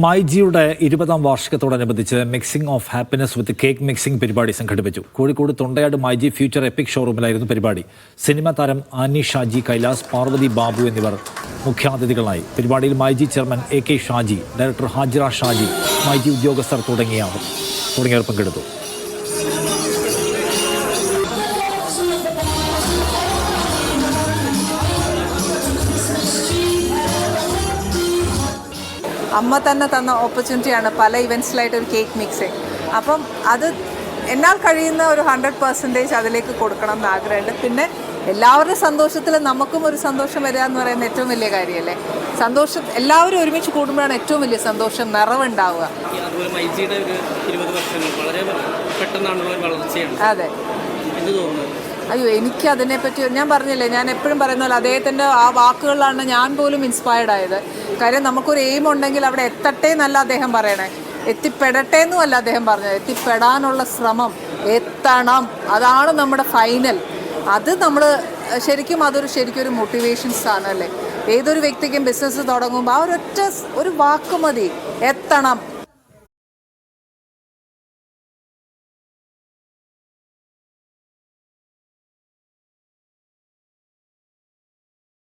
മൈജിയുടെ 20ാം വാർഷികത്തോടനുബന്ധിച്ച് mixing of happiness with cake mixing പരിപാടി സംഘടിപ്പിച്ചു. കോഴിക്കോട് തൊണ്ടയാട് മൈജി ഫ്യൂച്ചർ എപ്പിക് ഷോറൂമിലായിരുന്നു പരിപാടി. സിനിമാ താരം ആനി ഷാജി കൈലാസ്, പാർവതി ബാബു എന്നിവർ മുഖ്യാതിഥികളായി. പരിപാടിയിൽ myG chairman AK Shaji, director Hajira Shaji, myG ഉദ്യോഗസ്ഥർ തുടങ്ങിയവർ പങ്കെടുത്തു. അമ്മ തന്നെ തന്ന ഓപ്പർച്യൂണിറ്റിയാണ് പല ഇവൻറ്റ്സിലായിട്ട് ഒരു കേക്ക് മിക്സിങ്. അപ്പം അത് എന്നാൽ കഴിയുന്ന ഒരു 100% അതിലേക്ക് കൊടുക്കണം എന്ന് ആഗ്രഹമുണ്ട്. പിന്നെ എല്ലാവരുടെ സന്തോഷത്തിൽ നമുക്കും ഒരു സന്തോഷം വരിക എന്ന് പറയുന്നത് ഏറ്റവും വലിയ കാര്യമല്ലേ. സന്തോഷം എല്ലാവരും ഒരുമിച്ച് കൂടുമ്പോഴാണ് ഏറ്റവും വലിയ സന്തോഷം, നിറവുണ്ടാവുക. അതെ. അയ്യോ, എനിക്ക് അതിനെപ്പറ്റി ഞാൻ പറഞ്ഞില്ലേ, ഞാൻ എപ്പോഴും പറയുന്ന പോലെ അദ്ദേഹത്തിൻ്റെ ആ വാക്കുകളിലാണ് ഞാൻ പോലും ഇൻസ്പയർഡ് ആയത്. കാര്യം നമുക്കൊരു എയിം ഉണ്ടെങ്കിൽ അവിടെ എത്തട്ടെ എന്നല്ല അദ്ദേഹം പറയണേ, എത്തിപ്പെടട്ടെ എന്നുമല്ല അദ്ദേഹം പറഞ്ഞത്, എത്തിപ്പെടാനുള്ള ശ്രമം, എത്തണം, അതാണ് നമ്മുടെ ഫൈനൽ. അത് നമ്മൾ ശരിക്കും ഒരു മോട്ടിവേഷൻസ് ആണ് അല്ലേ. ഏതൊരു വ്യക്തിക്കും ബിസിനസ് തുടങ്ങുമ്പോൾ ആ ഒരു വാക്ക് മതി, എത്തണം.